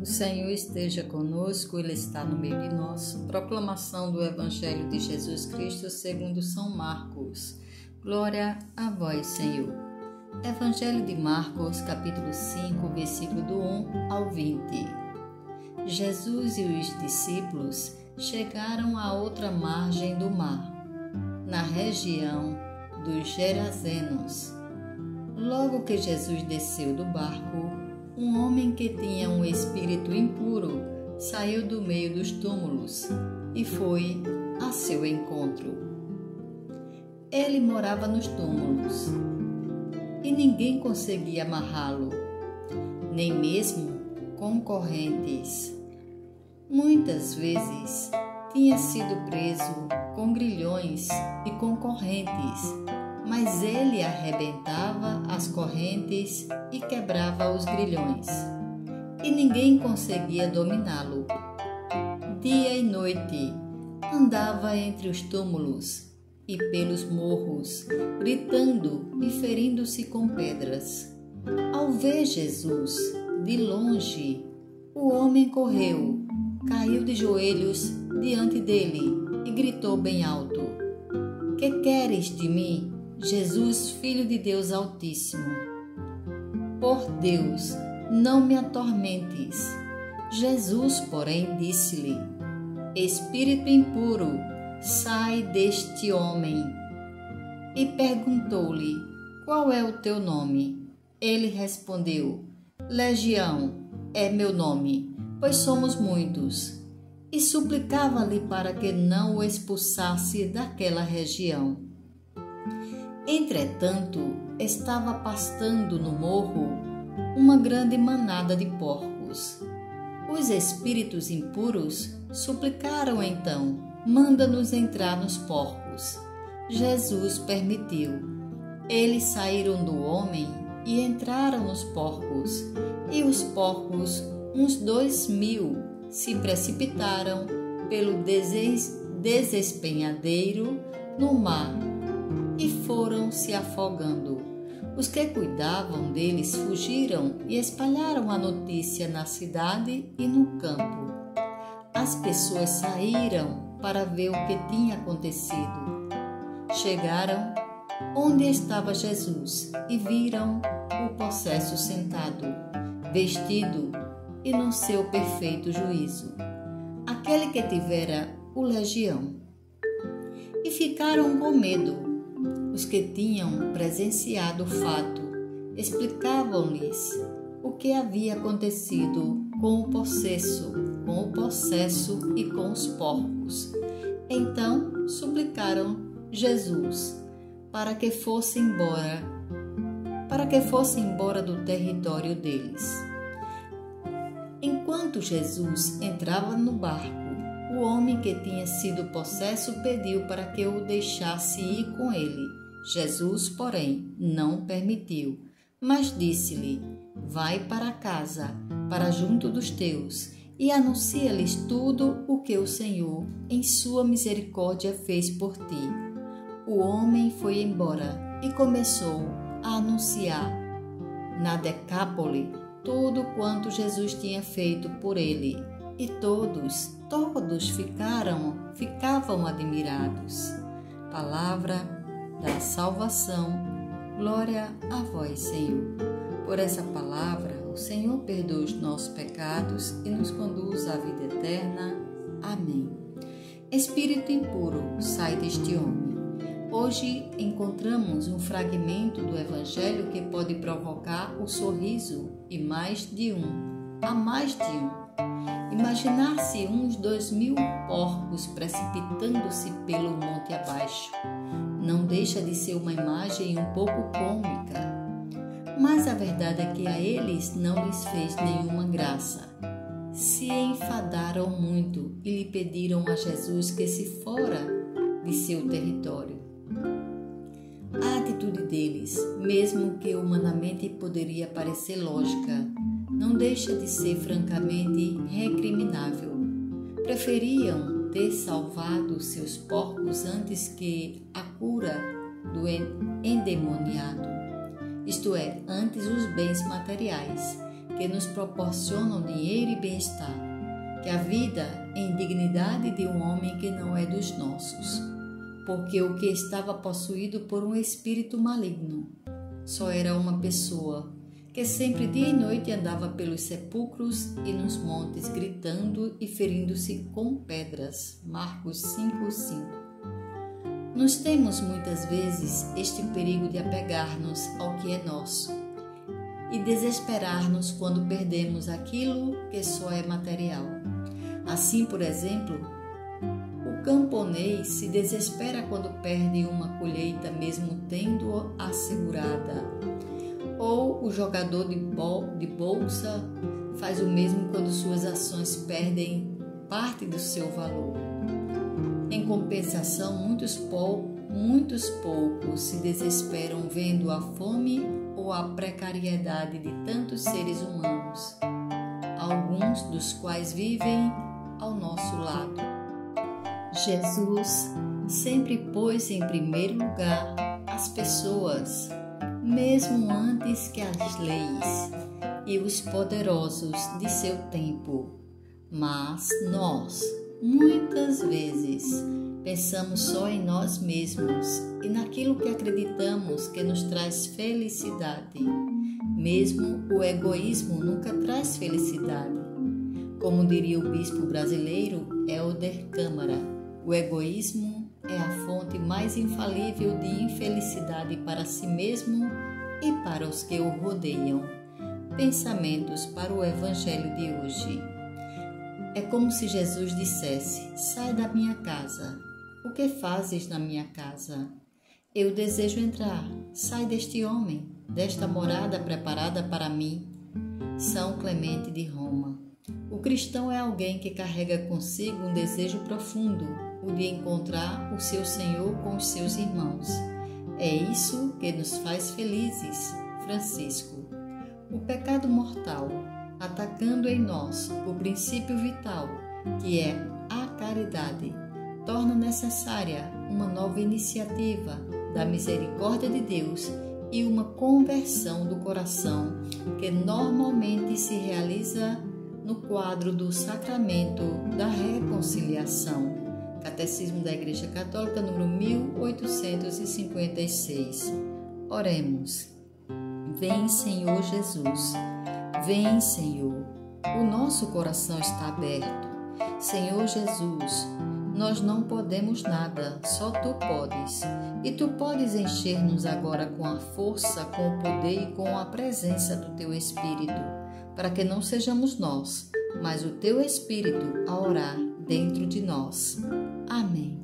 O Senhor esteja conosco, Ele está no meio de nós. Proclamação do Evangelho de Jesus Cristo segundo São Marcos. Glória a vós, Senhor. Evangelho de Marcos, capítulo 5, versículo do 1 ao 20. Jesus e os discípulos chegaram à outra margem do mar, na região dos Gerazenos. Logo que Jesus desceu do barco, um homem que tinha um espírito impuro saiu do meio dos túmulos e foi a seu encontro. Ele morava nos túmulos e ninguém conseguia amarrá-lo, nem mesmo com correntes. Muitas vezes tinha sido preso com grilhões e com correntes, mas ele arrebentava as correntes e quebrava os grilhões, e ninguém conseguia dominá-lo. Dia e noite andava entre os túmulos e pelos morros, gritando e ferindo-se com pedras. Ao ver Jesus de longe, o homem correu, caiu de joelhos diante dele e gritou bem alto: "Que queres de mim, Jesus, Filho de Deus Altíssimo? Por Deus, não me atormentes." Jesus, porém, disse-lhe: "Espírito impuro, sai deste homem." E perguntou-lhe: "Qual é o teu nome?" Ele respondeu: "Legião é meu nome, pois somos muitos." E suplicava-lhe para que não o expulsasse daquela região. Entretanto, estava pastando no morro uma grande manada de porcos. Os espíritos impuros suplicaram então: "Manda-nos entrar nos porcos." Jesus permitiu. Eles saíram do homem e entraram nos porcos, e os porcos, uns 2.000, se precipitaram pelo desespenhadeiro no mar e foram se afogando. Os que cuidavam deles fugiram e espalharam a notícia na cidade e no campo. As pessoas saíram para ver o que tinha acontecido. Chegaram onde estava Jesus e viram o possesso sentado, vestido e no seu perfeito juízo, aquele que tivera o legião. E ficaram com medo. Os que tinham presenciado o fato explicavam-lhes o que havia acontecido com o possesso e com os porcos. Então suplicaram Jesus para que fosse embora do território deles. Enquanto Jesus entrava no barco, o homem que tinha sido possesso pediu para que o deixasse ir com ele. Jesus, porém, não permitiu, mas disse-lhe: "Vai para casa, para junto dos teus, e anuncia-lhes tudo o que o Senhor, em sua misericórdia, fez por ti." O homem foi embora e começou a anunciar na Decápole tudo quanto Jesus tinha feito por ele, e todos ficavam admirados. Palavra da salvação. Glória a vós, Senhor. Por essa palavra, o Senhor perdoa os nossos pecados e nos conduz à vida eterna. Amém. Espírito impuro, sai deste homem. Hoje encontramos um fragmento do Evangelho que pode provocar o sorriso e há mais de um. Imaginar-se uns 2.000 porcos precipitando-se pelo monte abaixo não deixa de ser uma imagem um pouco cômica, mas a verdade é que a eles não lhes fez nenhuma graça. Se enfadaram muito e lhe pediram a Jesus que se fora de seu território. A atitude deles, mesmo que humanamente poderia parecer lógica, não deixa de ser francamente recriminável. Preferiam ter salvado seus porcos antes que a cura do endemoniado, isto é, antes os bens materiais, que nos proporcionam dinheiro e bem-estar, que a vida é indignidade de um homem que não é dos nossos, porque o que estava possuído por um espírito maligno só era uma pessoa que sempre dia e noite andava pelos sepulcros e nos montes gritando e ferindo-se com pedras. Marcos 5:5. Nós temos muitas vezes este perigo de apegar-nos ao que é nosso e desesperar-nos quando perdemos aquilo que só é material. Assim, por exemplo, o camponês se desespera quando perde uma colheita mesmo tendo-a assegurada. Ou o jogador de bolsa faz o mesmo quando suas ações perdem parte do seu valor. Em compensação, muitos poucos se desesperam vendo a fome ou a precariedade de tantos seres humanos, alguns dos quais vivem ao nosso lado. Jesus sempre pôs em primeiro lugar as pessoas, mesmo antes que as leis e os poderosos de seu tempo. Mas nós, muitas vezes, pensamos só em nós mesmos e naquilo que acreditamos que nos traz felicidade. Mesmo o egoísmo nunca traz felicidade. Como diria o bispo brasileiro Helder Câmara, o egoísmo é a fonte mais infalível de infelicidade para si mesmo e para os que o rodeiam. Pensamentos para o Evangelho de hoje. É como se Jesus dissesse: sai da minha casa. O que fazes na minha casa? Eu desejo entrar. Sai deste homem, desta morada preparada para mim. São Clemente de Roma. O cristão é alguém que carrega consigo um desejo profundo, o de encontrar o seu Senhor com os seus irmãos. É isso que nos faz felizes. Francisco. O pecado mortal, atacando em nós o princípio vital, que é a caridade, torna necessária uma nova iniciativa da misericórdia de Deus e uma conversão do coração que normalmente se realiza no quadro do sacramento da reconciliação. Catecismo da Igreja Católica, número 1856. Oremos. Vem, Senhor Jesus. Vem, Senhor. O nosso coração está aberto. Senhor Jesus, nós não podemos nada, só Tu podes. E Tu podes encher-nos agora com a força, com o poder e com a presença do Teu Espírito, para que não sejamos nós, mas o Teu Espírito a orar dentro de nós. Amém.